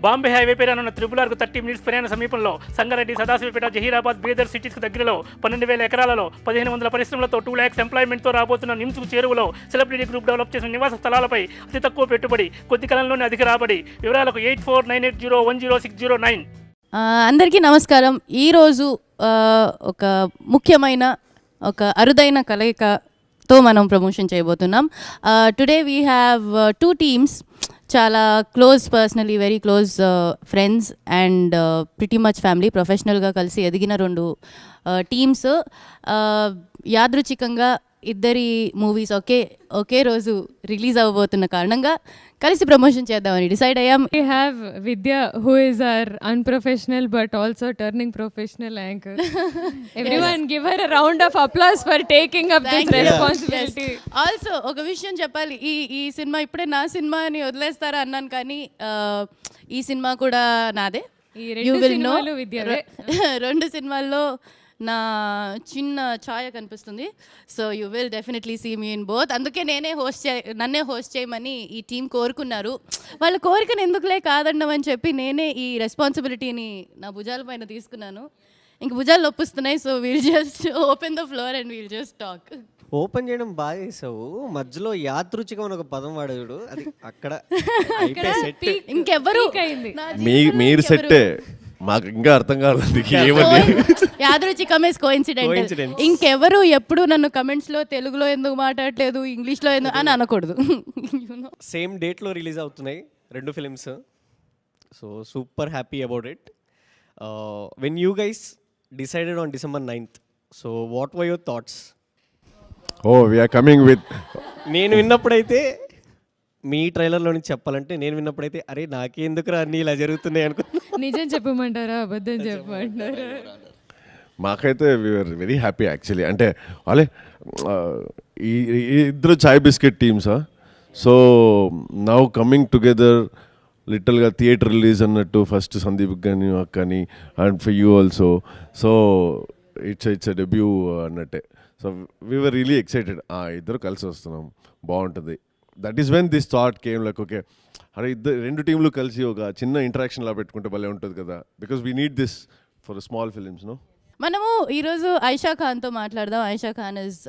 Bombay highway పై రానున్న త్రిపులార్కు 30 minutes ప్రయాణ సమీపంలో సంగారెడ్డి, సదాశివపేట, జహీరాబాద్, బీదర్ సిటీస్కు దగ్గరలో 12,000 ఎకరాలలో 1,500 పరిశ్రమలతో 2 lakhs ఎంప్లాయ్మెంట్తో రాబోతున్న నిమ్స్కు చేరువలో సెలబ్రిటీ గ్రూప్ డెవలప్ చేసిన నివాస స్థలాలపై అతి తక్కువ పెట్టుబడి, కొద్ది కాలంలోనే అధిక రాబడి. వివరాలకు 8498010609. అందరికీ నమస్కారం. ఈరోజు ఒక ముఖ్యమైన ఒక అరుదైన కలయికతో మనం ప్రమోషన్ చేయబోతున్నాం. టుడే వీ హ్యావ్ 2 teams, చాలా close, personally very close friends and pretty much family. ప్రొఫెషనల్గా కలిసి ఎదిగిన 2 టీమ్స్. యాదృచ్ఛికంగా ఇద్దరి మూవీస్ ఒకే రోజు రిలీజ్ అవ్వబోతున్న కారణంగా కలిసి ప్రమోషన్ చేద్దామని డిసైడ్ అయ్యాం. We have Vidya, who is our unprofessional but also turning professional anchor. Everyone give her a round of applause for taking up this responsibility. Also ఒక విషయం చెప్పాలి, ఈ సినిమా ఇప్పుడే నా సినిమా అని వదిలేస్తారా అన్నాను, కానీ ఈ సినిమా కూడా నాదే. You will know. 2 సినిమాల్లో నా చిన్న ఛాయ కనిపిస్తుంది. So you will definitely see me in both. అందుకే నన్నే హోస్ట్ చేయమని ఈ టీం కోరుకున్నారు. వాళ్ళ కోరికను ఎందుకులే కాదండమని చెప్పి నేనే ఈ రెస్పాన్సిబిలిటీని నా భుజాల పైన తీసుకున్నాను. ఇంక భుజాలు నొప్పిస్తున్నాయి. So we'll just open the floor and we'll just talk. Open చేయడం బాగా చేసావు, మధ్యలో యాదృచ్ఛికం అని ఒక పదం వాడాడు, అది అక్కడ ఇంకెవ్వరు మీరు సెట్టే, మాకు ఇంకా అర్థం కాలేదు ఏమని. యాదృచ్ఛికం ఇస్ కోఇన్సిడెంటల్. ఇంకెవరు ఎప్పుడు నన్ను కమెంట్స్ లో తెలుగులో ఎందుకు మాట్లాడలేదు, ఇంగ్లీష్ లో ఎందుకు అని అనకూడదు. సేమ్ డేట్ లో రిలీజ్ అవుతున్నాయి 2 films. So super happy about it. When you guys decided on December 9th, so what were your thoughts? We are coming with. నేను విన్నప్పుడైతే, మీ ట్రైలర్లో నుంచి చెప్పాలంటే, నేను విన్నప్పుడైతే అరే నాకెందుకురా అన్నీ ఇలా జరుగుతున్నాయి అనుకో. నిజం చెప్పమంటారా, అబద్ధం చెప్పమంటారా? మాకైతే వీఆర్ వెరీ హ్యాపీ యాక్చువల్లీ. అంటే వాళ్ళే ఇద్దరు చాయ్ బిస్కెట్ టీమ్సా. సో నౌ కమింగ్ టుగెదర్ లిటిల్గా థియేటర్ రిలీజ్ అన్నట్టు, ఫస్ట్ సందీప్ కానీ మాకు కానీ and for you also. So it's a debut అన్నట్టే. So we're really excited. ఇద్దరు కలిసి వస్తున్నాం, బాగుంటుంది. That is when this thought came like okay, అరే 2 టీంలు కలిసి ఒక చిన్న ఇంటరాక్షన్ లా పెట్టుకుంటే భలే ఉంటుంది కదా, because we need this for small films. No, మనము ఈరోజు ఆయిషా ఖాన్తో మాట్లాడదాం. Aisha Khan is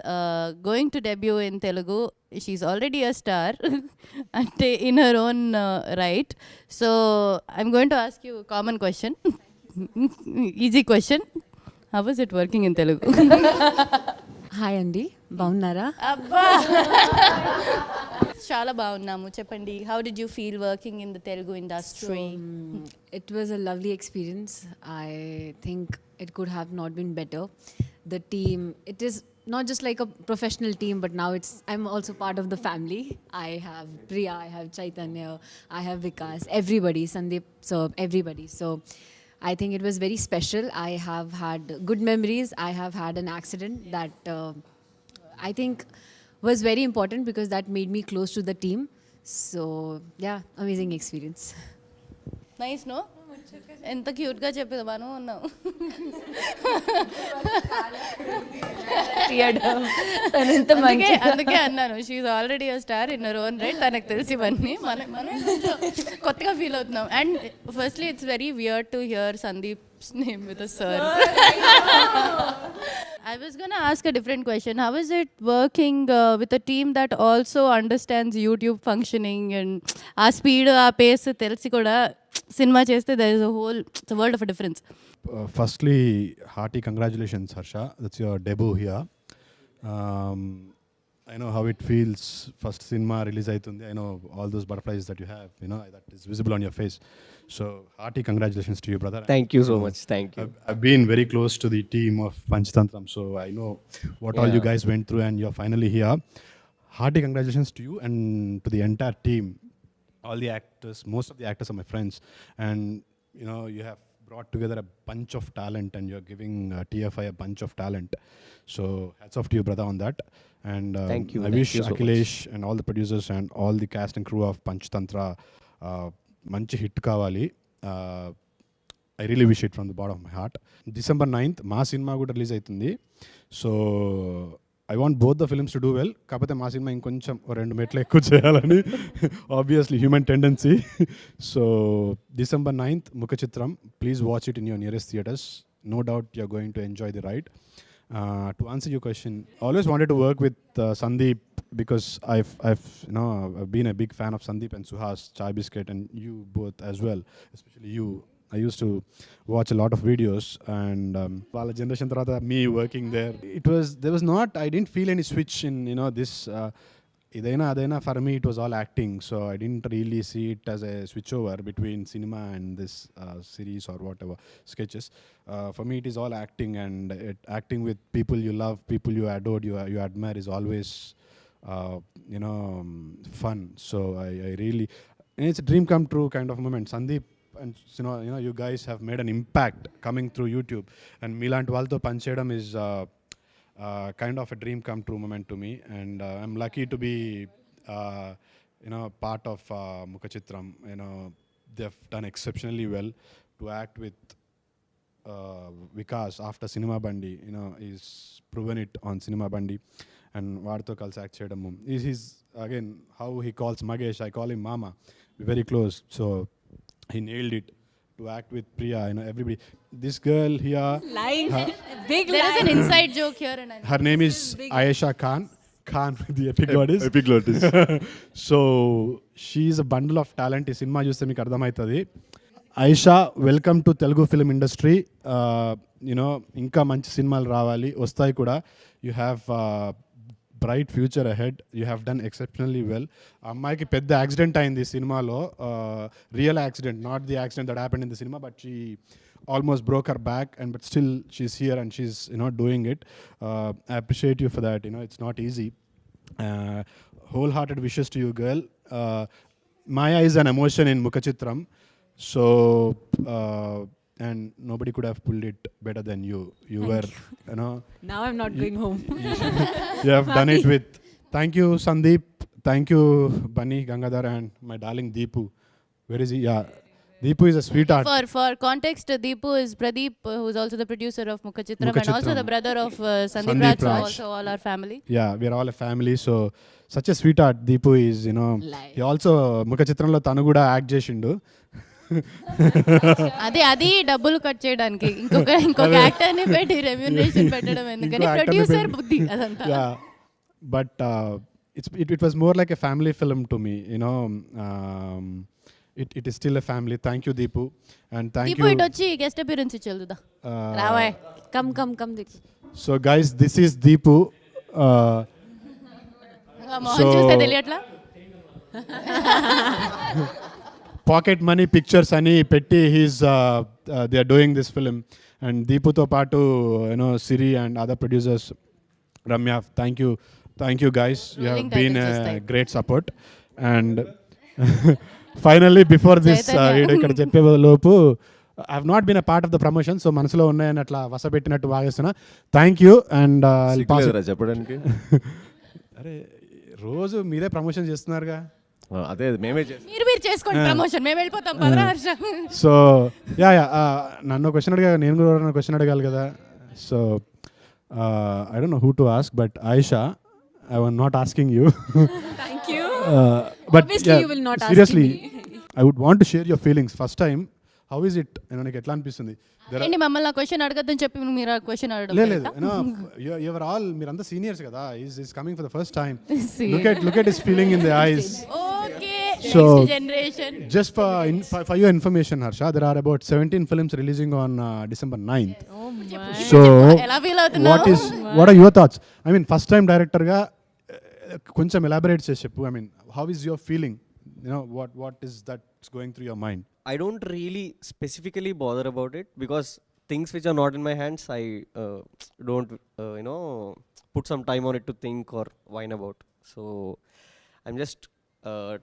going to debut in Telugu. She's already a star అంటే in her own right. So I'm going to ask you common question, easy question. How was it working in Telugu? Hi అండి, బాగున్నారా? అబ్బా, చాలా బాగున్నాము. చెప్పండి, how did you feel working in the Telugu industry? It was a lovely experience. I think it could have not been better. The team, it is not just like a professional team, but now I'm also part of the family. I have Priya, I have Chaitanya, I have Vikas, everybody, Sandeep, so everybody. So I think it was very special. I have had good memories. I have had an accident that I think was very important because that made me close to the team. So yeah, amazing experience. Nice. No, ఎంత క్యూట్గా చెప్పేదాను అన్నావు. అందుకే అన్నాను, she already a star in her own right. తనకు తెలిసి ఇవన్నీ మనం కొత్తగా ఫీల్ అవుతున్నాం. And firstly it's very weird to hear సందీప్స్ name with a sir. I was going to ask a different question. How is it working with a team that also understands YouTube functioning and ఆ speed, ఆ face తెలిసి కూడా cinema చేస్తే there is a world of a difference. Firstly, hearty congratulations, Harsha. That's your debut here. I know how it feels. First cinema release aitundi. I know all those butterflies that you have, that is visible on your face. So hearty congratulations to you, brother. Thank you so much. Thank you. I've been very close to the team of Panchathantram, so I know what all you guys went through, and you're finally here. Hearty congratulations to you and to the entire team. All the actors, most of the actors are my friends, and you have brought together a bunch of talent, and you're giving TFI a bunch of talent. So hats off to you, brother, on that. And thank you. I wish you so Akhilesh much. and all the producers and all the cast and crew of Panchatantra manchi hit kavali. I really wish it from the bottom of my heart. December 9th మా cinema కూడా release అవుతుంది. So I want both the films to do well. కాకపోతే మా cinema ఇంకొంచెం 2 మెట్లు ఎక్కువ చేయాలని obviously human tendency. So December 9th, Mukha Chitram. Please watch it in your nearest theaters. No doubt you're going to enjoy the ride. To answer your question, I always wanted to work with Sandeep because I've been a big fan of Sandeep and Suhas, Chai Biscuit, and you both as well, especially you. I used to watch a lot of videos, and వాళ్ళ generation తర్వాత me working there, I didn't feel any switch in this ఇదైనా అదైనా for me it was all acting, so I didn't really see it as a switch over between cinema and this series or whatever sketches. For me it is all acting, and acting with people you love, people you adored, you admire is always fun. So I really, and it's a dream come true kind of moment. Sandeep and you guys have made an impact coming through YouTube, and మీలాంటి వాళ్ళతో పనిచేయడం is kind of a dream come true moment to me, and I'm lucky to be part of Mukha Chitram. They've done exceptionally well. To act with Vikas after Cinema Bandi, he's proven it on Cinema Bandi, and వాడితో కలిసి act చేయడము is again how he calls Magesh, I call him Mama, we're very close, so he nailed it. To act with Priya, everybody. This girl here, Lying. Big There is lie. an inside joke here, and her name is Ayesha Khan. The epic goddess. Epiglottis. So she's a bundle of talent. ఈ cinema చూస్తే మీకు అర్థమవుతుంది. Ayesha, welcome to Telugu film industry. ఇంకా మంచి సినిమాలు రావాలి, వస్తాయి కూడా. You have bright future ahead. You have done exceptionally well. అమ్మాయికి పెద్ద యాక్సిడెంట్ అయింది సినిమాలో, real accident, not the accident that happened in the cinema, but she almost broke her back, but still she's here and she's doing it. I appreciate you for that. It's not easy. Wholehearted wishes to you, girl. Maya is an emotion in Mukha Chitram, so and nobody could have pulled it better than you. You were, Now I'm not going home. you have done it with. Thank you, Sandeep. Thank you, Bunny, Gangadhar, and my darling Deepu. Where is he? Yeah, Deepu is a sweetheart. for context, Deepu is Pradeep, who's also the producer of Mukha Chitram, Mukha and also Chitram. the brother of Sandeep Sandeep Raj, so Raj. also all our family. Yeah, we are all a family. So such a sweetheart. Deepu is, Lie. he also Mukha Chitramlo tanu kuda act చేసిండు. అది డబ్బులు cut చేయడానికి ఇంకొక actor ని పెట్టి remuneration పెట్టడం ఎందుకని, ఇంకో actor ని ప్రొడ్యూసర్ పెట్టి- బుద్ధి అదంతా. Yeah, but it was more like a family film to me. It is still a family. Thank you, Deepu, and thank ఇప్పుడు you. ఇటు వచ్చి గెస్ట్ అపియరెన్స్ ఇచ్చేదా uh, రావాయ్. Come, Dick. So guys, this is Deepu. Mohan చూస్తే తెలియట్లా. Pocket money pictures ani petti they are doing this film, and Deepu to paatu Siri and other producers, Ramya, thank you guys. You have Rolling been titles a వస్తాయి. great support, and finally before this Chaitanya. ఇక్కడ చెప్పే లోపు I have not been a part of the promotion, so మనసులో ఉన్నాయని అట్లా వసపెట్టినట్టు వాగేస్తున్నా. Thank you, and I'll pass it. సిగ్గులేదురా చెప్పడానికి? అరే రోజు మీరే ప్రమోషన్ చేస్తున్నారుగా. అదే మేమే చేస్తాం. మీరు చేసుకోండి ప్రమోషన్, మేము వెళ్ళిపోతాం పదరా హర్ష. సో యా నన్ను క్వశ్చన్ అడిగా, నేను కూడా ఎవరైనా క్వశ్చన్ అడగాలి కదా. So I don't know who to ask, but Ayesha, I am not asking you. Thank you. But Obviously you will not ask seriously me. I would want to share your feelings. First time, how is it? నీకు ఎట్లా అనిపిస్తుంది? ఏంటి మమ్మల్ని ఆ question అడగద్దని చెప్పి మీరు ఆ question అడగడం లేదు, యువర్ ఆల్, మీరంతా సీనియర్స్ కదా. Is coming for the first time. Serious. Look at his feeling in the ice. Okay, So, next generation. Just for your information, Harsha, there are about 17 films releasing on December 9th. So, ఎలా feel అవుతున్నావు? what are your thoughts? I mean, first time director ga కొంచెం elaborate చేసి చెప్పు. I mean, how is your feeling? What is that's going through your mind? I don't really specifically bother about it because things which are not in my hands, I don't put some time on it to think or whine about. So I'm just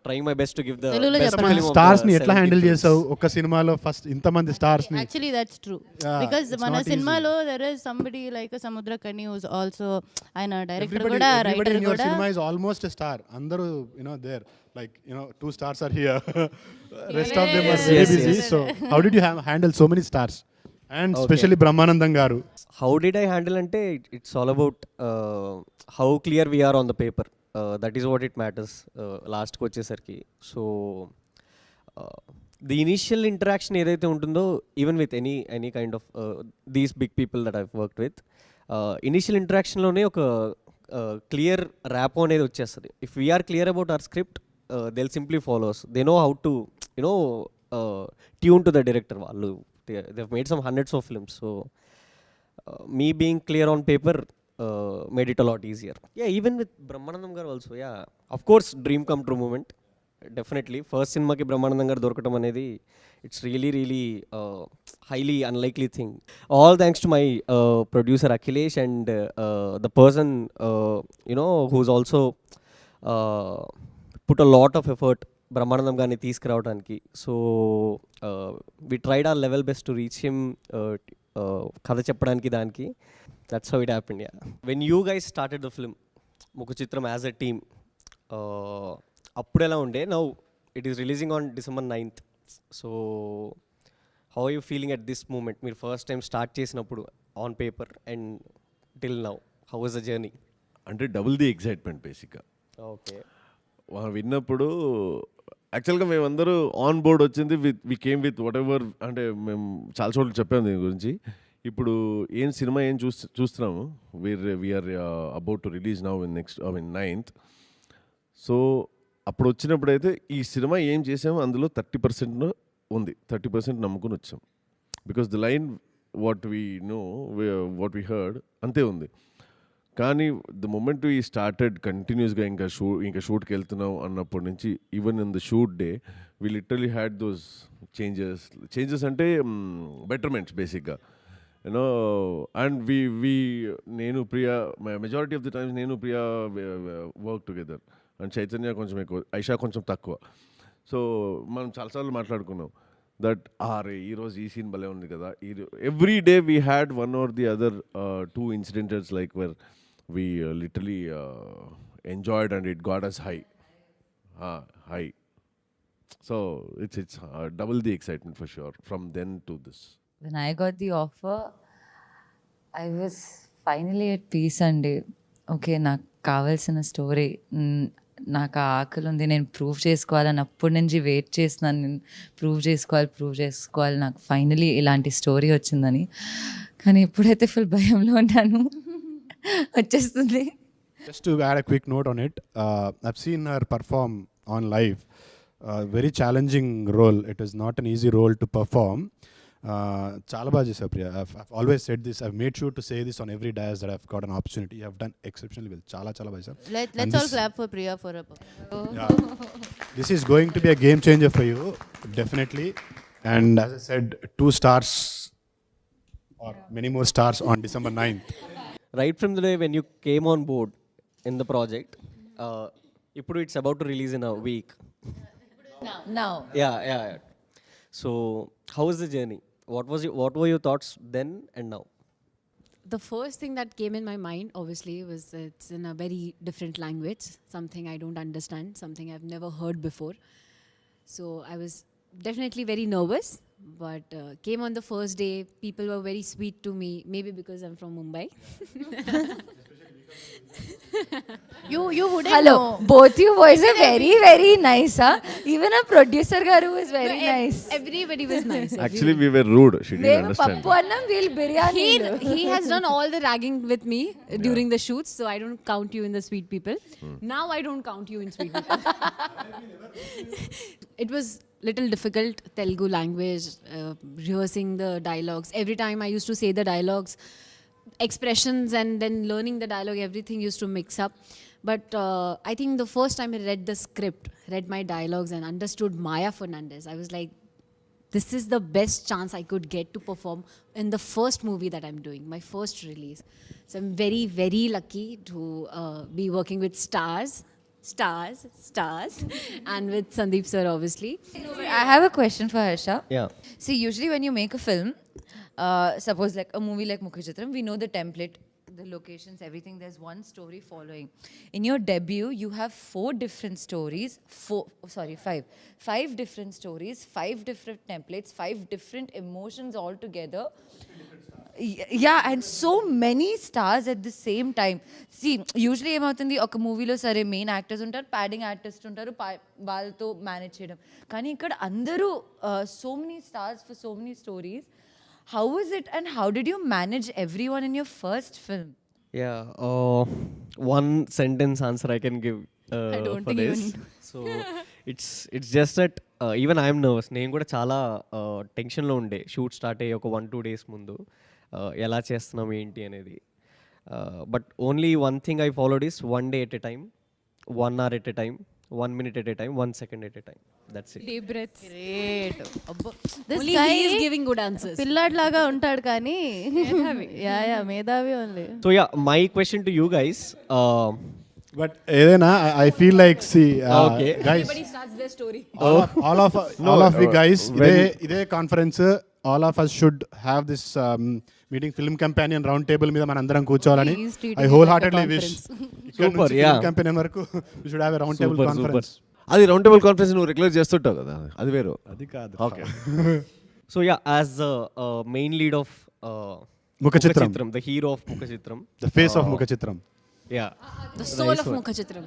trying my best to give the తెలుగులో best చెప్పరా? film of stars ని the ఎట్లా 70 handle films. చేసావు ఒక సినిమాలో? First ఇంతమంది stars ని. Actually that's true, Yeah, because it's మన not సినిమాలో there is somebody like Samuthirakani who's also, ఆయన డైరెక్టర్ Everybody కూడా in రైటర్ your కూడా. cinema is almost a star. Andaru, there. Like, 2 stars are here. Rest of them are Yes, very yes, busy. yes. So, how did you handle so many stars? And especially Brahmanandam garu. How did I handle ante it's all about how clear we are on the paper. That is what it matters last కి వచ్చేసరికి. So the initial interaction ఏదైతే ఉంటుందో even with any kind of these big people that I've worked with, initial interaction లోనే ఒక clear rapport అనేది వచ్చేస్తుంది. If we are clear about our script, they'll simply follow us. They know how to tune to the director. వాళ్ళు they've made some hundreds of films, so me being clear on paper made it a lot easier. Yeah, even with Brahmanandam garu also, yeah, of course, dream come true moment. Definitely first cinema ki Brahmanandam garu dorkatam anedi, it's really highly unlikely thing. All thanks to my producer Akhilesh and the person who's also put a lot of effort Brahmanandam గారిని తీసుకురావడానికి. So we tried our level best to reach him, కథ చెప్పడానికి దానికి. That's how it happened. Yeah, when you guys started the film Mukha Chitram as a team, అప్పుడు ఎలా ఉండే? Now it is releasing on December 9th. So how are you feeling at this moment? మీరు first time start చేసినప్పుడు on paper and till now, how was the journey? అంటే double the excitement బేసిక్గా. Okay, విన్నప్పుడు యాక్చువల్గా మేమందరూ on board వచ్చింది we came with whatever. అంటే మేము చాలా చోట్ల చెప్పాము దీని గురించి. ఇప్పుడు ఏం సినిమా ఏం చూస్తున్నాము, we are about to release now in next 9th. సో అప్పుడు వచ్చినప్పుడైతే ఈ సినిమా ఏం చేసామో అందులో 30% ఉంది, 30% నమ్ముకుని వచ్చాం. Because the line what we know, what we heard అంతే ఉంది. కానీ ద మొమెంట్ వీ స్టార్టెడ్ కంటిన్యూస్గా ఇంకా షూట్కి వెళ్తున్నాం అన్నప్పటి నుంచి, even in the shoot day we literally had those changes అంటే బెటర్మెంట్స్ బేసిక్గా, యూనో. అండ్ నేను Priya majority of the times నేను Priya work together. And Chaitanya కొంచెం ఎక్కువ, ఐషా కొంచెం తక్కువ. సో మనం చాలాసార్లు మాట్లాడుకున్నాం దట్ ఈరోజు ఈ సీన్ భలే ఉంది కదా. Every day we had one or the other 2 incidents like where we literally enjoyed and it got us high. So it's double the excitement for sure from then to this. When I got the offer, I was finally at peace అండి. Okay, నాకు కావాల్సిన story, నాకు ఆ ఆకలి ఉంది, నేను prove చేసుకోవాలని అప్పటి నుంచి వెయిట్ చేస్తున్నాను. నేను ప్రూవ్ చేసుకోవాలి, నాకు ఫైనలీ ఇలాంటి స్టోరీ వచ్చిందని. కానీ ఇప్పుడైతే ఫుల్ భయంలో ఉన్నాను, వచ్చేస్తుంది. Just to add a quick note on it, I've seen her perform on live. Very challenging role. It is not an easy role to perform. Chala baga chesavu Priya. I've always said this. I've made sure to say this on every dais that I've got an opportunity. You have done exceptionally well. Chala baga chesavu. Let's all clap for Priya for a Yeah. This is going to be a game changer for you, definitely. And as I said, 2 stars or many more stars on December 9th. Right from the day when you came on board in the project, ఇప్పుడు it's about to release in a week. Now. Yeah. So how was the journey? What were your thoughts then and now? The first thing that came in my mind, obviously, was it's in a very different language, something I don't understand, something I've never heard before. So I was definitely very nervous, but came on the first day. People were very sweet to me, maybe because I'm from Mumbai. You wouldn't Hello, know. both you boys are very nice. Even a producer garu is very nice. Everybody was nice. Actually we were rude, she didn't మేము understand. పప్పు అన్నం, వీళ్ళు biryani. He has done all the ragging with me during the shoots, so I don't count you in the sweet people. Now I don't count you in sweet people. It was little difficult, Telugu language, rehearsing the dialogues. Every time I used to say the dialogues, expressions, and then learning the dialogue, everything used to mix up. But I think the first time I read the script, read my dialogues and understood Maya Fernandez, I was like, this is the best chance I could get to perform in the first movie that I'm doing, my first release. So I'm very lucky to be working with stars, and with Sandeep sir, obviously. I have a question for Harsha. Yeah. See, usually when you make a film, suppose like a movie like Mukha Chitram, we know the template, the locations, everything, there's one story following. In your debut, you have 4 different stories, 5 different stories, 5 different templates, 5 different emotions all together. Yeah, and so many stars at the same time. See, usually ఏమవుతుంది ఒక మూవీలో సరే main actors ఉంటారు, padding artist ఉంటారు, వాళ్ళతో manage చేయడం. కానీ ఇక్కడ అందరూ so many stars for so many stories. How was it and how did you manage everyone in your first film? Yeah, one sentence answer I can give I don't for think you this. need. So it's just that even I am nervous. నేను కూడా చాలా టెన్షన్లో ఉండే shoot start అయ్యి ఒక 1-2 days ముందు ఎలా చేస్తున్నాం ఏంటి అనేది. But only one thing I followed is 1 day at a time, 1 hour at a time, 1 minute at a time, 1 second at a time. That's it. Deep breaths. Great. అబ్బో. This Only guy he is giving good answers. పిల్లాడిలాగా ఉంటాడు కానీ yeah మేధావి only. So yeah, my question to you guys. But ఏదైనా I feel like see Okay. guys, Everybody starts their story. all of you guys ఇదే conference all of us should have this meeting film companion round table మీద మన అందరం కూర్చోవాలని He is treating I it wholeheartedly like a wish. Super, yeah. Film companion వరకు we should have a round table Super, conference. అది round table conference నువ్వు regular చేస్తుంటావు కదా, అది వేరు. అది కాదు. Okay. So yeah, as the main lead of Mukha Chitram. the hero of Mukha Chitram. The face of Mukha Chitram. Yeah. The soul of Mukha Chitram.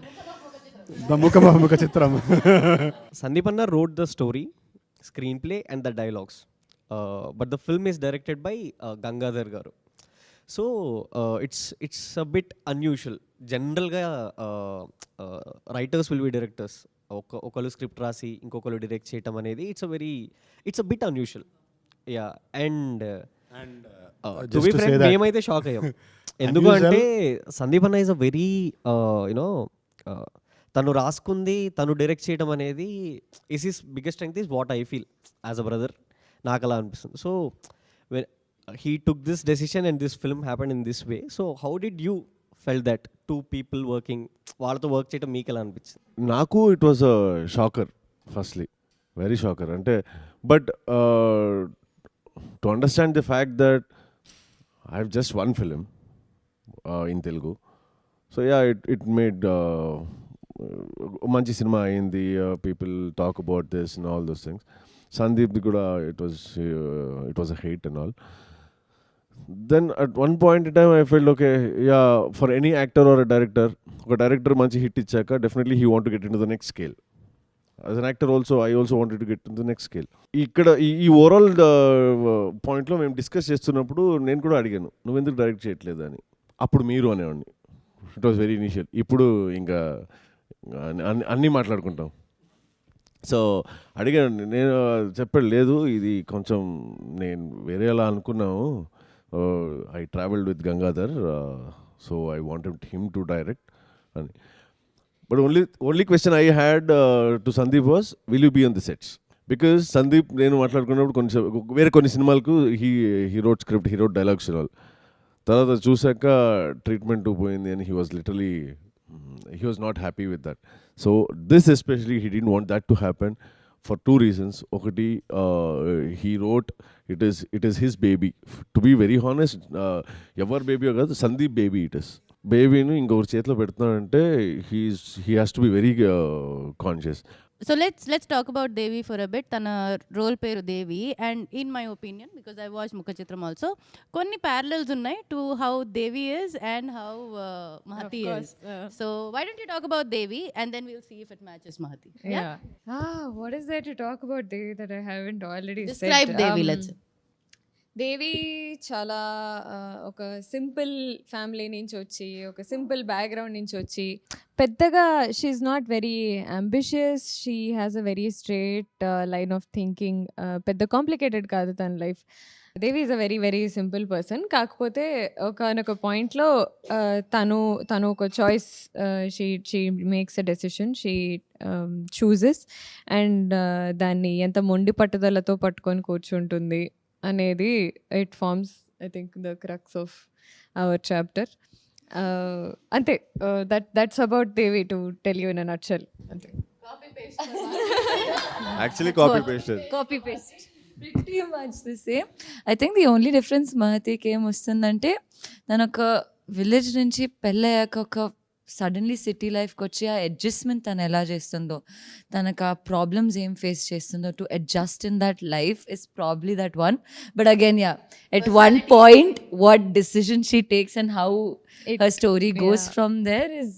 The Mukham of Mukha Chitram. Sandeep Anna wrote the story, screenplay and the dialogues. But the film is directed by Gangadhar garu. So it's a bit unusual. Generally writers will be directors. ఒకళ్ళు script రాసి ఇంకొకరు direct చేయటం అనేది it's a bit unusual. Yeah and to be frank మేమైతే shock అయ్యాం. ఎందుకు అంటే సందీప్ అన్న ఈజ్ అ వెరీ యునో తను రాసుకుంది తను డైరెక్ట్ చేయడం అనేది is his biggest strength is what I feel as a brother. నాకు అలా అనిపిస్తుంది. So when he took this decision and this film happened in this way. So how did you felt that 2 people working వాళ్ళతో work చేయడం మీకు ఎలా అనిపించింది? నాకు it was a shocker firstly, very shocker. అంటే but to understand the fact that I have just 1 film in Telugu. So yeah it made మంచి సినిమా అయింది, people talk about this and all those things. సందీప్ది కూడా it was a hit and all. Then at one point in time I felt okay, yeah, for any actor or a director manchi hit ichchaka definitely he want to get into the next scale. As an actor also I also wanted to get into the next scale. ikkada ee overall point lo mem discuss chestunnappudu nenu kuda adiganu nu enduku direct cheyatledu ani. appudu meeru anevandi. It was very initial. Ippudu inga anni maatladukuntam. So అడిగాను, నేను చెప్పాడు లేదు ఇది కొంచెం నేను వేరేలా అనుకున్నాను. I travelled with Gangadhar, so I wanted him to direct. But only question I had to Sandeep was, will you be on the sets? Because Sandeep, నేను మాట్లాడుకున్నప్పుడు వేరే కొన్ని సినిమాలకు he wrote script, he wrote dialogues and all. తర్వాత చూసాక treatment పోయింది and he was not happy with that. So this especially he didn't want that to happen. For 2 reasons. ఒకటి he wrote it is his baby. To be very honest, ఎవరి baby కాదు, Sandeep baby it is. బేబీని ఇంకొకరి చేతిలో పెడుతున్నాడంటే he has to be very conscious. So let's talk about Devi for a bit. Tana role peru Devi, and in my opinion, because I watched Mukha Chitram also, konni parallels unnai to how Devi is and how Mahati is. So why don't you talk about Devi and then we'll see if it matches Mahati. Yeah. What is there to talk about Devi that I haven't already said? Describe Devi, let's say. దేవి చాలా ఒక simple family నుంచి వచ్చి, ఒక simple background నుంచి వచ్చి, పెద్దగా she's not very ambitious. She has a very straight line of thinking. పెద్ద complicated కాదు తన life. Devi is a very very simple person. కాకపోతే ఒకనొక పాయింట్లో తను ఒక choice, she makes a decision, she chooses, and దాన్ని ఎంత మొండి పట్టుదలతో పట్టుకొని కూర్చుంటుంది అనేది it forms I think the crux of our chapter. అంతే, that's about Devi to tell you in a nutshell. అంతే. Actually copy pasted. Copy paste. Pretty much the same. I think the only difference Mahatiకి ఏం వస్తుందంటే తను ఒక village నుంచి పెళ్ళయ్యాక ఒక suddenly city లైఫ్కి వచ్చి ఆ అడ్జస్ట్మెంట్ తను ఎలా చేస్తుందో, తనకు ఆ ప్రాబ్లమ్స్ ఏం ఫేస్ చేస్తుందో to adjust in that life is probably that one. But again at one point what decision she takes and how her story goes from there is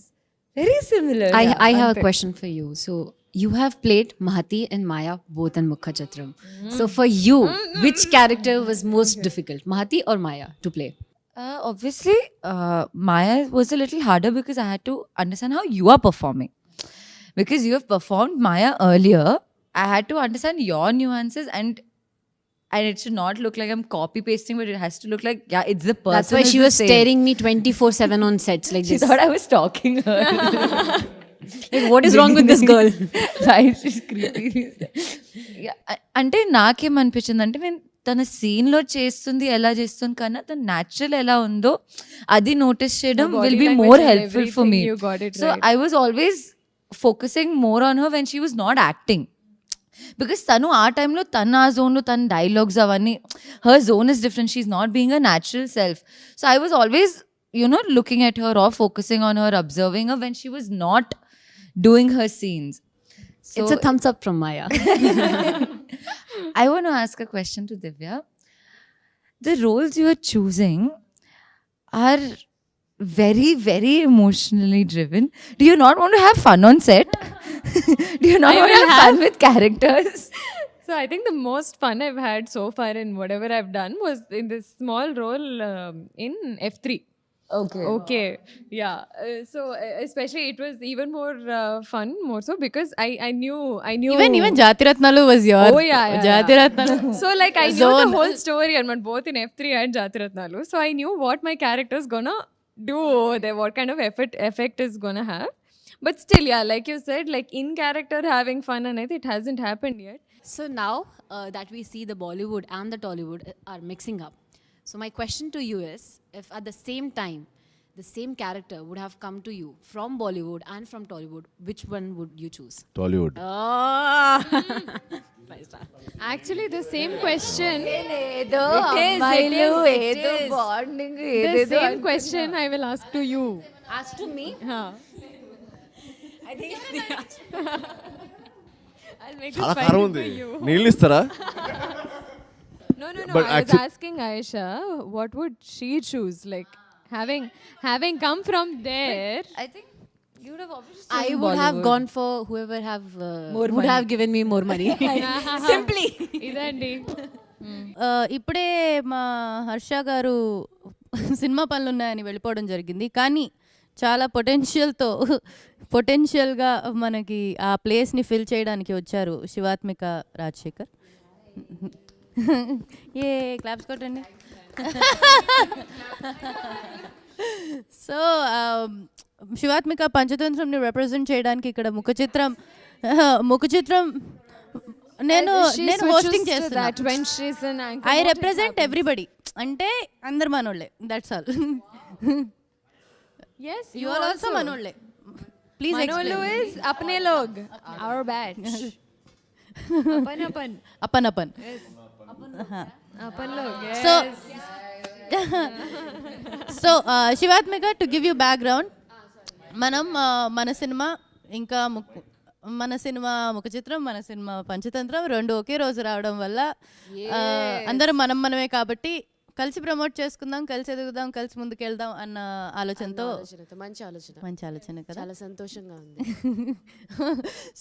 very similar. I have a question for you. So you have played Mahati and Maya both in Mukha Chitram. So for you, which character was most difficult, Mahati or Maya, to play? Obviously, Maya was a little harder because I had to understand how you are performing. Because you have performed Maya earlier, I had to understand your nuances and it should not look like I'm copy pasting, but it has to look like, yeah, it's the person. That's why she was staring me 24/7 on sets like She this. thought I was stalking her. Like, what is wrong with this girl? Right, she's creepy. Yeah, అంటే నాకేమనిపించింది అంటే నేను తన సీన్లో చేస్తుంది ఎలా చేస్తుంది కన్నా తన న్యాచురల్ ఎలా ఉందో అది నోటీస్ చేయడం will be more helpful for me. So I was always focusing more on her when she was not acting. Because తను ఆ టైంలో తన ఆ జోన్లో తన డైలాగ్స్ అవన్నీ her zone is different, she is not being a natural self. So I was always looking at her or focusing on her, observing her when she was not doing her scenes. So It's a thumbs up from Maya. I want to ask a question to Divya. The roles you are choosing are very, very emotionally driven. Do you not want to have fun on set? Do you not want to have fun with characters? So I think the most fun I've had so far in whatever I've done was in this small role in F3. Okay. Yeah. So especially it was even more fun, more so because I knew. Even Jatiratnalu was your. Oh yeah. Jatiratnalu. So like I knew the whole story and both in F3 and Jatiratnalu. So I knew what my character's gonna do over there, what kind of effect is gonna have. But still, yeah, like you said, like in character having fun and I think it hasn't happened yet. So now that we see the Bollywood and the Tollywood are mixing up. So my question to you is, if at the same time, the same character would have come to you from Bollywood and from Tollywood, which one would you choose? Tollywood. Oh. Actually, the same question. It is. Bonding. The same question I will ask to you. Ask to me. I think I'll make this చాలా funny కారం for ఉంది, you. నీళ్ళు ఇస్తారా? No. But I was asking Aisha, what would she choose? Like having come from there. I think you would have obviously I chosen would have Bollywood. gone for whoever More would money. have given me more money. Simply. ఇదండి. ఇప్పుడే మా హర్ష గారు cinema పనులు ఉన్నాయని వెళ్ళిపోవడం జరిగింది. కానీ చాలా పొటెన్షియల్గా మనకి ఆ ప్లేస్ని ఫిల్ చేయడానికి వచ్చారు శివాత్మిక రాజశేఖర్. ఏ క్లాప్స్ కొట్టండి. సో శివాత్మిక పంచతంత్రంని రిప్రజెంట్ చేయడానికి ఇక్కడ ముఖ చిత్రం నేను హోస్టింగ్ చేస్తున్నా. ఐ రిప్రజెంట్ ఎవ్రీబడి, అంటే అందరు మనోళ్ళే, that's all. Yes, you are also మనోళ్ళే. Please Manolu is apne log, our batch. Apan. అపన్. Apan log. Yes. So Shivathmika, to give you background, మనం మన సినిమా ముఖ చిత్రం, మన సినిమా పంచతంత్రం రెండు ఒకే రోజు రావడం వల్ల అందరం మనమే కాబట్టి కలిసి ప్రమోట్ చేసుకుందాం, కలిసి ఎదుగుదాం, కలిసి ముందుకెళ్దాం అన్న ఆలోచనతో. మంచి ఆలోచన కదా, చాలా సంతోషంగా ఉంది.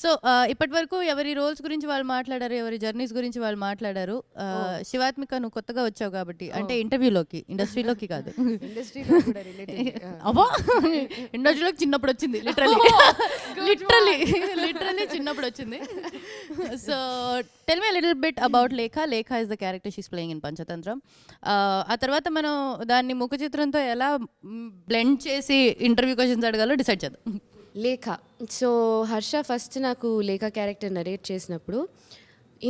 సో ఇప్పటి వరకు ఎవరి రోల్స్ గురించి వాళ్ళు మాట్లాడారు, ఎవరి జర్నీస్ గురించి వాళ్ళు మాట్లాడారు. శివాత్మిక, నువ్వు కొత్తగా వచ్చావు కాబట్టి, అంటే ఇండస్ట్రీలోకి కాదు, అబ్బా ఇండస్ట్రీలోకి చిన్నప్పుడు వచ్చింది, లిటరలీ చిన్నప్పుడు వచ్చింది. So tell me a little bit about Lekha. Lekha is the character she's playing in Panchathantram. ఆ తర్వాత మనం దాన్ని ముఖ చిత్రంతో ఎలా బ్లెండ్ చేసి ఇంటర్వ్యూ క్వశ్చన్స్ అడగాలో డిసైడ్ చేద్దాం. లేఖ. సో హర్ష ఫస్ట్ నాకు లేఖ క్యారెక్టర్ నరేట్ చేసినప్పుడు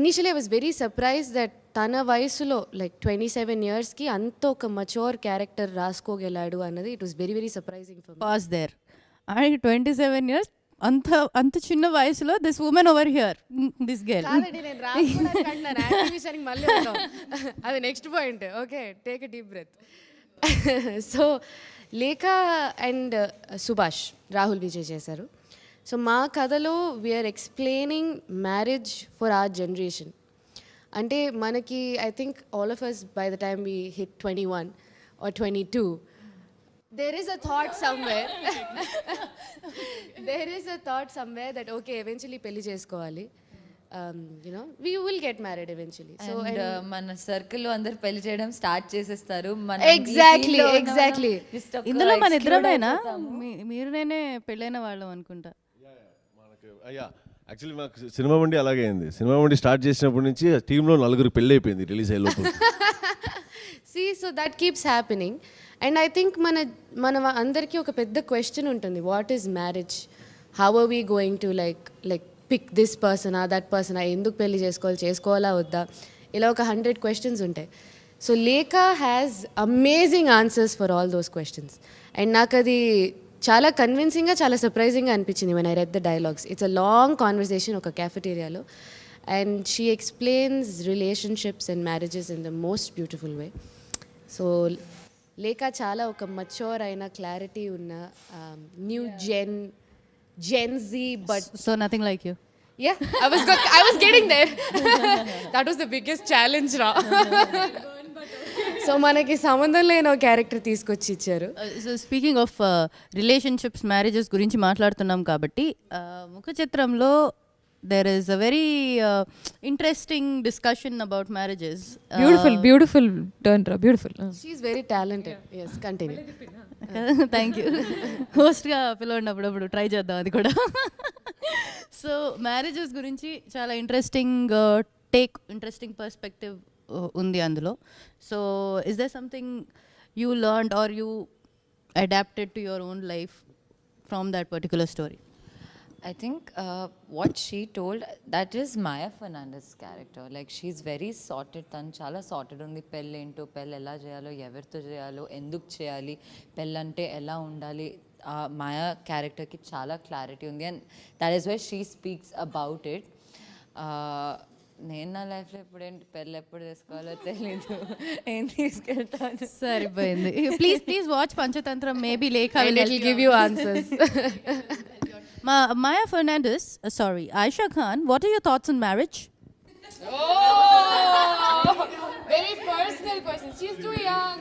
initially I was very surprise that తన వయసులో లైక్ 27 yearsకి అంత ఒక మచ్యూర్ క్యారెక్టర్ రాసుకోగలాడు అన్నది. It was very very surprising for me. Pass there. ఆయనకి 27 years, అంత చిన్న వయసులో this woman over here, this girl. అది next point. Okay, take a deep breath. So Lekha and Subhash Rahul Vijay చేశారు. సో మా కథలో we're explaining marriage for our generation. అంటే మనకి I think all of us by the time we hit 21 or 22, there is a thought somewhere there is a thought somewhere that okay, eventually పెళ్లి చేసుకోవాలి, you know, we will get married eventually. So and మన circle లో అందరు పెళ్లి చేయడం start చేసేస్తారు. exactly ఇందులో మన ఇద్దరమేనా? మీరు నేనే పెళ్ళైన వాళ్ళం అనుకుంటా. అయ్యా యాక్చువల్లీ మాకు సినిమా మండి అలాగే అయింది. సినిమా మండి స్టార్ట్ చేసినప్పటి నుంచి టీంలో 4 పెళ్ళి అయిపోయింది రిలీజ్ అయ్యే లోపు. see, so that keeps happening. And I think మన అందరికీ ఒక పెద్ద క్వశ్చన్ ఉంటుంది, what is marriage, how are we going to like pick this పర్సనా దట్ పర్సనా, ఎందుకు పెళ్లి చేసుకోవాలా వద్దా, ఇలా ఒక 100 క్వశ్చన్స్ ఉంటాయి. సో లేఖ has amazing answers for all those questions. And నాకు అది చాలా కన్విన్సింగ్గా, చాలా సర్ప్రైజింగ్గా అనిపించింది when I read the dialogues. It's a long conversation ఒక క్యాఫెటేరియాలో, and she explains relationships and marriages in the most beautiful way. So Lekha చాలా ఒక మచ్యూర్ అయిన క్లారిటీ ఉన్న new gen Z, but so nothing like you. yeah, I was getting there. That was the biggest challenge ra. So మనకి సంబంధం లేని character తీసుకొచ్చి ఇచ్చారు. So speaking of relationships, marriages గురించి మాట్లాడుతున్నాం కాబట్టి ముఖ చిత్రంలో there is a very interesting discussion about marriages. Beautiful turn ra, beautiful. She is very talented. Yes, continue. Thank you. హోస్ట్గా పిలవండి, అప్పుడప్పుడు ట్రై చేద్దాం అది కూడా. సో మ్యారేజెస్ గురించి చాలా ఇంట్రెస్టింగ్ పర్స్పెక్టివ్ ఉంది అందులో. So is there something you learned or you adapted to your own life from that particular story? I think what she told, that is Maya Fernandez character. Like she's very sorted. Tan chala sorted undi. Pelli into pelli ela cheyalo, evartho cheyalo, enduk cheyali, pellante ela undali. Maya character ki chala clarity undi, and that is why she speaks about it. నేను నా లైఫ్లో ఎప్పుడేంటి పెళ్ళి ఎప్పుడు చేసుకోవాలో తెలీదు, ఏం తీసుకెళ్తాను. సరిపోయింది. Please watch Panchatantra. Maybe Lekha will give you answers. Maya Fernandez, sorry, Aisha Khan, what are your thoughts on marriage? Very personal question. She's too young.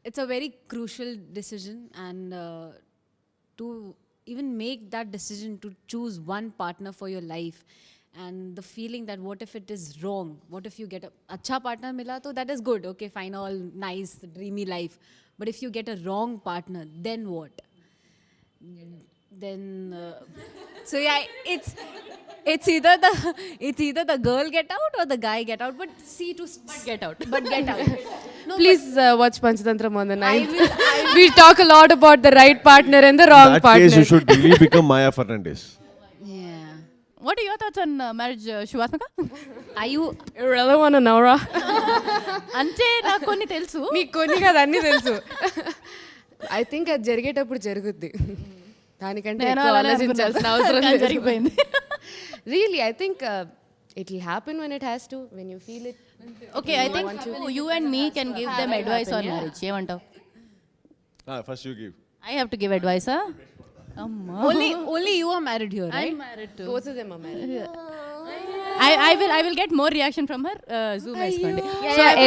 It's a very crucial decision, and to even make that decision to choose one partner for your life, and the feeling that what if it is wrong, what if you get a acha partner mila, so that is good, okay, fine, all nice dreamy life, but if you get a wrong partner, then what? Then so yeah, it's either the girl get out or the guy get out, but get out. No, Please watch Panchathantram on the 9th. We'll talk a lot about the right partner and the wrong That partner. case you should really become Maya Fernandez. yeah, What are your thoughts on marriage, Shivasmaka? are you You really want to know, ra? అంటే నాకు కొన్ని తెలుసు. నీకు కొన్ని కాదు, అన్నీ తెలుసు. I think అది జరిగేటప్పుడు జరుగుద్ది, దానికంటే నేను ఎక్కువ అలానే ఆలోచించాల్సిన అనుకున్నా. అవసరం కానీ లేదు. జరిగిపోయింది. Really, I think it will happen when it has to, when you feel it. Okay, I think you and me can give them advice on marriage. ఏమంటావు? First you give. I have to give advice, huh? అమ్మా. only you are married here, right? I'm married too. Both of them are married. I will get more reaction from her. Zoom వేసుకోండి.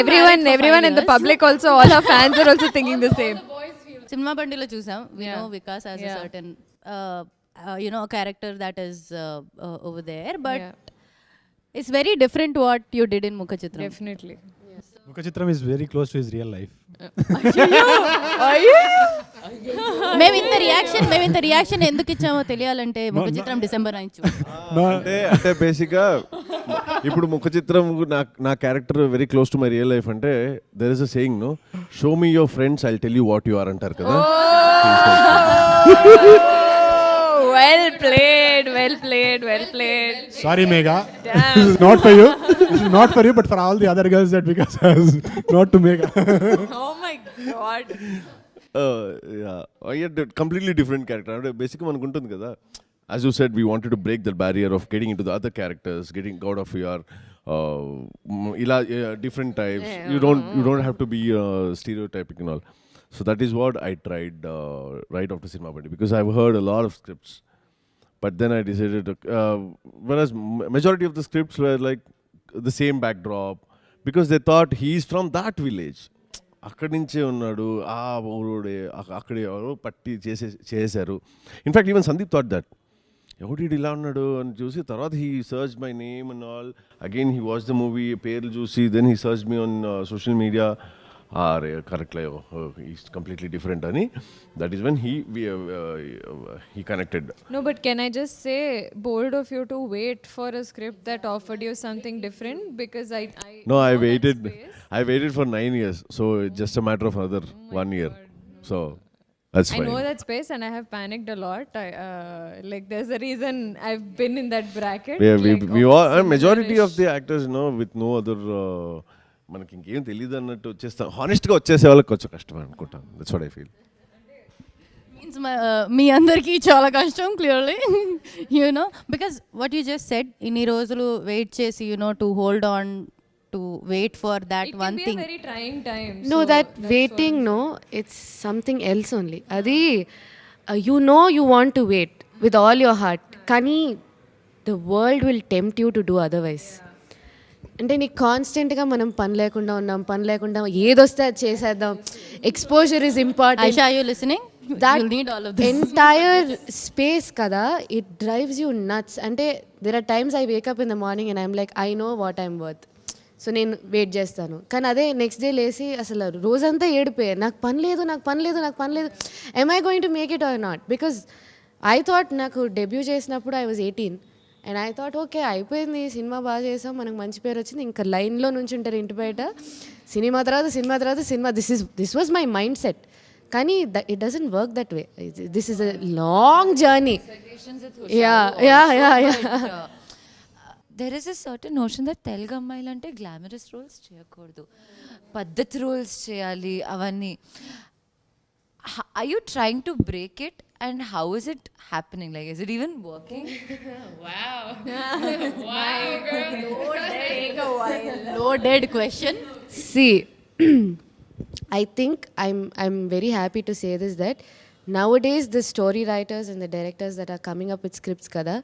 Everyone in the public also, all her fans are also thinking the same. Cinema బండిలో చూసాం. We know Vikas has a certain a character that is over there, but it's very different what you did in Mukha Chitram. Definitely. Mukha Chitram is very close to his real life. మేము ఇంత reaction ఎందుకు ఇచ్చామో తెలియాలంటే ముఖ చిత్రం December 9 అంటే బేసిక్గా ఇప్పుడు ముఖ చిత్రం నా character very close to my real life అంటే there is a saying no, show me your friends I tell you what you are అంటారు కదా. Well played. Sorry, Megha. This is not for you. This is not for you, but for all the other girls that Vikas has. Not to Megha. Oh my God. Completely different character. అంటే బేసిక్గా మనకు ఉంటుంది కదా, as you said, we wanted to break the barrier of getting into the other characters, getting out of your different types. You don't have to be stereotypic and all. So that is what I tried right after Cinema Bandi, because I've heard a lot of scripts. But then I decided, whereas majority of the scripts were like the same backdrop, because they thought he's from that village. అక్కడి నుంచే ఉన్నాడు, ఆ ఊరుడే అక్కడే పట్టి చేశారు. In fact even Sandeep thought that ఎవడు ఇలా ఉన్నాడు అని చూసి తర్వాత he search my name and all. Again he watch the movie, పేర్లు చూసి then he search me on social media. అరే కరెక్ట్లే, ఈస్ కంప్లీట్లీ డిఫరెంట్ అని. That is when he connected. No, but can I just say, bold of you to wait for a script that offered you something different, because I No, I know that waited. space. I waited for 9 years, so it's just a matter of another 1 year. So that's I fine. know that space and I have panicked a lot. Like there's a reason I've been in that bracket. Yeah, like, we of all, majority of similar-ish. the actors, with no other, మనకి ఇంకేం తెలియదు అన్నట్టు వచ్చేస్తాం. హానెస్ట్గా వచ్చేసే వాళ్ళకి కొంచెం కష్టం అనుకుంటాను. That's what I feel. Means మీ అందరికీ చాలా కష్టం clearly you know, because what you just said, ఇన్ని రోజులు వెయిట్ చేసి to hold on to wait for that It one can be a thing. very trying time. No, so that that's waiting, no, it's something else only. Adi, you know you want to wait with all your heart. Kani, the world will tempt you to do otherwise. అంటే నీకు కాన్స్టెంట్గా మనం పని లేకుండా ఏదొస్తే అది చేసేద్దాం, exposure is important. Aisha, you listening? That You'll need all of this. entire space kada, it drives you nuts. Ante there are times I wake up in the morning and I'm like, I know what I'm worth, so నేను wait చేస్తాను. కానీ అదే next day లేసి అసలు రోజంతా ఏడిపోయా, నాకు పని లేదు. Am I going to make it or not? Because I thought, నాకు డెబ్యూ చేసినప్పుడు I was 18 and I thought okay అయిపోయింది, సినిమా బాగా చేసాం, మనకు మంచి పేరు వచ్చింది, ఇంకా లైన్లో నుంచి ఉంటారు ఇంటి బయట, సినిమా తర్వాత సినిమా. This was my mindset. కానీ it doesn't work that way. This is a long journey. There is a certain notion that Telugu అమ్మాయిలు అంటే గ్లామరస్ రోల్స్ చేయకూడదు, పద్ధతి రోల్స్ చేయాలి అవన్నీ. Are you trying to break it, and how is it happening? Like, is it even working? Loaded question. See, I think I'm very happy to say this, that nowadays the story writers and the directors that are coming up with scripts kada,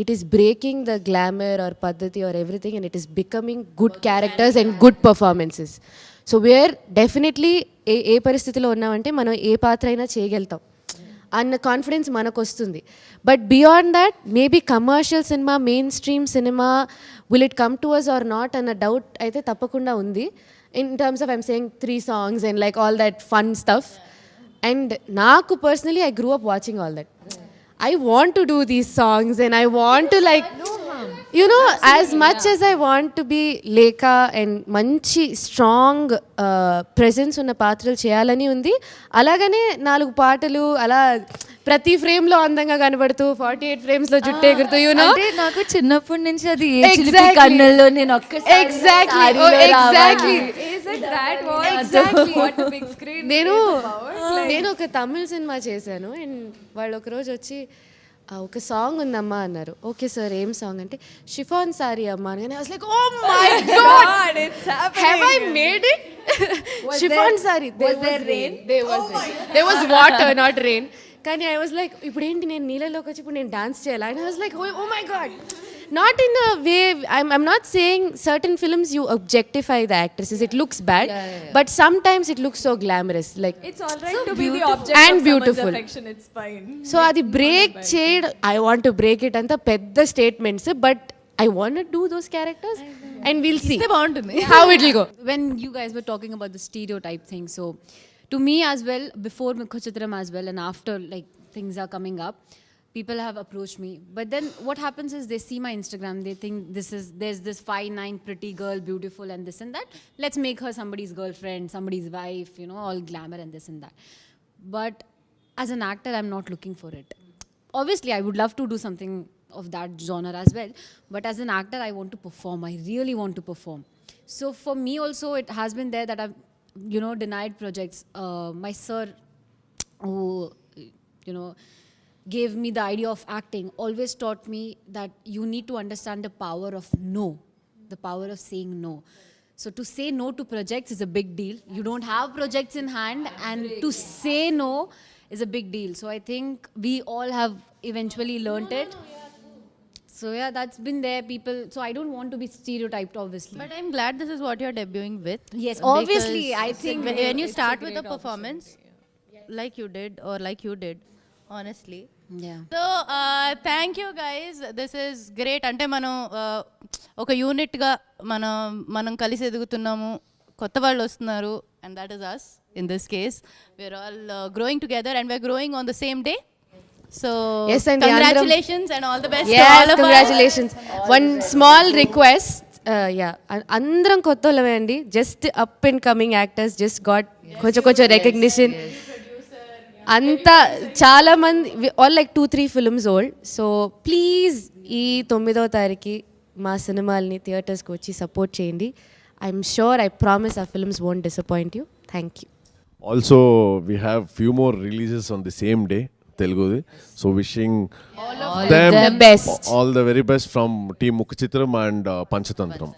it is breaking the glamour or paddhati or everything, and it is becoming good characters and good performances. So we're definitely ఏ పరిస్థితిలో ఉన్నామంటే మనం ఏ పాత్ర అయినా చేయగలుగుతాం అన్న confidence మనకు వస్తుంది. But beyond that maybe commercial cinema, mainstream cinema, will it come to us or not అన్న డౌట్ అయితే తప్పకుండా ఉంది. In terms of I'm saying 3 songs and like all that fun stuff. And నాకు personally, I grew up watching all that. I want to do these songs and I want to like, as much as I want to be Lekha and మంచి strong presence ఉన్న పాత్రలు చేయాలని ఉంది, అలాగనే 4 పాటలు అలా ప్రతి ఫ్రేమ్ లో అందంగా కనబడుతూ 48 frames లో జుట్టు ఎగురుతూ అంటే నాకు చిన్నప్పటి నుంచి అది ఏ చిలిపి కన్నుల్లో నేను నేను ఒక తమిళ్ సినిమా చేశాను అండ్ వాళ్ళు ఒకరోజు వచ్చి ఒక సాంగ్ ఉందమ్మా అన్నారు. ఓకే సార్, ఏం సాంగ్ అంటే షిఫాన్ సారీ అమ్మా అని. I was like, oh my god, it's happening. Have I made it? Chiffon sorry. There was water, not rain. కానీ I was like, ఇప్పుడు ఏంటి నేను నీళ్ళలోకి వచ్చి ఇప్పుడు నేను డాన్స్ చేయాలా? And I was like, oh my god. Not in a way, I'm not saying certain films you objectify the actresses, it looks bad, but sometimes it looks so glamorous, like It's all right to be the object and of beautiful. someone's affection, it's fine. So adi break చేయడం, I want to break it anta pedda statements, but I want to do those characters and we'll see how it will go. When you guys were talking about the stereotype thing, so to me as well, before Mukha Chitram as well, and after like things are coming up, people have approached me. But then what happens is they see my Instagram, they think there's this 5'9" pretty girl, beautiful and this and that. Let's make her somebody's girlfriend, somebody's wife, all glamour and this and that. But as an actor, I'm not looking for it. Obviously, I would love to do something of that genre as well. But as an actor, I want to perform. I really want to perform. So for me also, it has been there that I've, denied projects. My sir, who, gave me the idea of acting, always taught me that you need to understand the power of no, the power of saying no. So to say no to projects is a big deal. You don't have projects in hand, and to say no is a big deal. So I think we all have eventually learnt it. So yeah, that's been there. People. So I don't want to be stereotyped, obviously. But I'm glad this is what you're debuting with. Yes, obviously, I think when you it's a start with a great performance like you did, or like you did, honestly. Yeah. So thank you guys, this is great. అంటే మనం ఒక యూనిట్గా మనం కలిసి ఎదుగుతున్నాము, కొత్త వాళ్ళు వస్తున్నారు, and that is us in this case. We are all growing together and we are growing on the same day. So Yes, and congratulations and all the best. Yes, congratulations. One small request. అందరం కొత్త వాళ్ళమే అండి, just up and coming actors, just got కొంచెం recognition. అంతా చాలా మంది all like 2-3 films old. So please ఈ 9వ తారీఖు మా సినిమాల్ని థియేటర్స్కి వచ్చి సపోర్ట్ చేయండి. I'm sure, I promise our films won't disappoint you. Thank you. Also, we have few more releases on the same day, Telugu. So wishing them the best. all the very best from Team Mukha Chitram and Panchathantram.